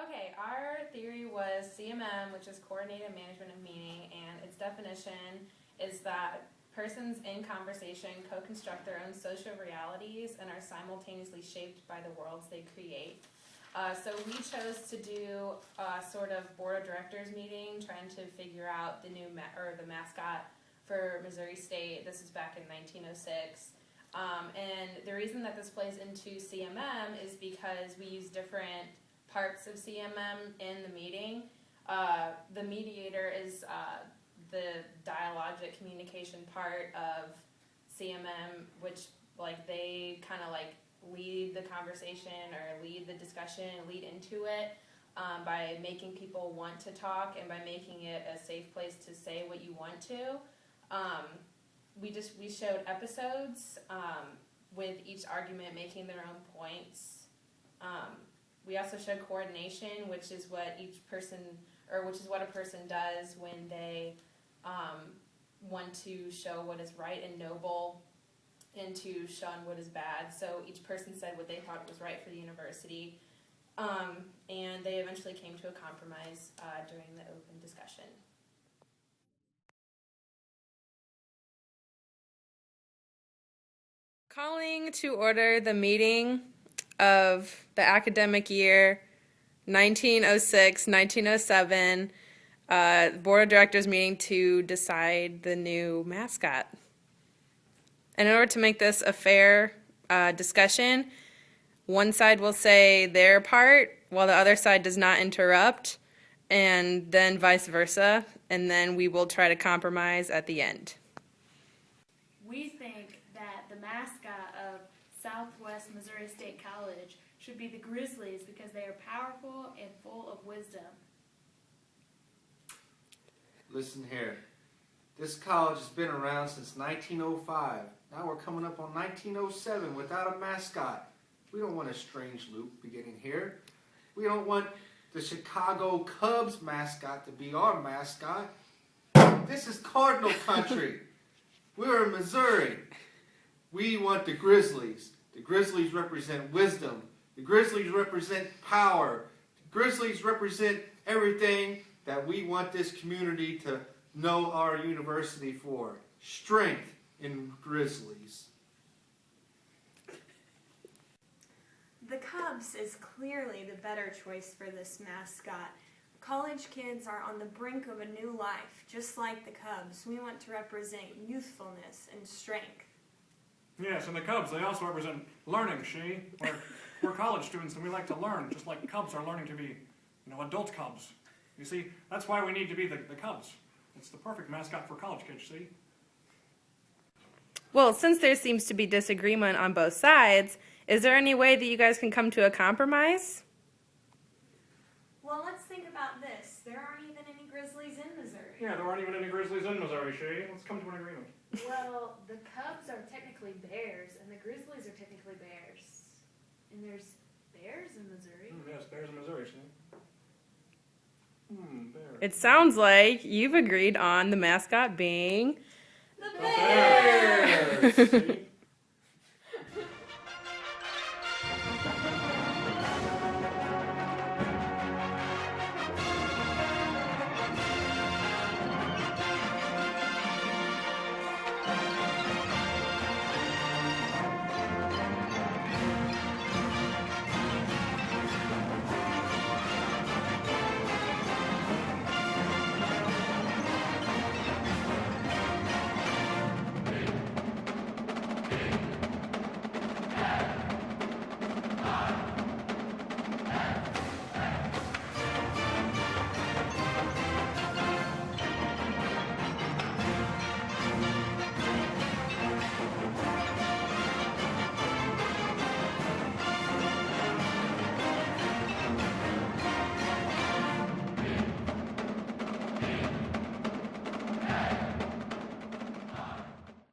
Okay, our theory was CMM, which is Coordinated Management of Meaning, and its definition is that persons in conversation co-construct their own social realities and are simultaneously shaped by the worlds they create. So we chose to do a sort of board of directors meeting, trying to figure out the new the mascot for Missouri State. This is back in 1906. And the reason that this plays into CMM is because we use different parts of CMM in the meeting. The mediator is the dialogic communication part of CMM, which they kind of lead the conversation or lead the discussion, lead into it by making people want to talk and by making it a safe place to say what you want to. We showed episodes with each argument making their own points. We also showed coordination, which is what a person does when they want to show what is right and noble and to shun what is bad. So each person said what they thought was right for the university, and they eventually came to a compromise during the open discussion. Calling to order the meeting of the academic year 1906-1907 Board of Directors meeting to decide the new mascot. And in order to make this a fair discussion, one side will say their part while the other side does not interrupt, and then vice versa, and then we will try to compromise at the end. We think that the mascot of Southwest Missouri State College should be the Grizzlies because they are powerful and full of wisdom. Listen here. This college has been around since 1905. Now we're coming up on 1907 without a mascot. We don't want a strange loop beginning here. We don't want the Chicago Cubs mascot to be our mascot. This is Cardinal country. We're in Missouri. We want the Grizzlies. The Grizzlies represent wisdom. The Grizzlies represent power. The Grizzlies represent everything that we want this community to know our university for. Strength in Grizzlies. The Cubs is clearly the better choice for this mascot. College kids are on the brink of a new life. Just like the Cubs, we want to represent youthfulness and strength. Yes, and the Cubs, they also represent learning, We're college students and we like to learn, just like Cubs are learning to be, adult Cubs. You see, that's why we need to be the Cubs. It's the perfect mascot for college kids, see? Well, since there seems to be disagreement on both sides, is there any way that you guys can come to a compromise? Well, let's think about this. There aren't even any Grizzlies in Missouri. Yeah, there aren't even any Grizzlies in Missouri, Let's come to an agreement. Well, the Cubs are technically bears, and the Grizzlies are technically bears. And there's bears in Missouri. Yes, bears in Missouri, see? Bears. It sounds like you've agreed on the mascot being The Bears! See?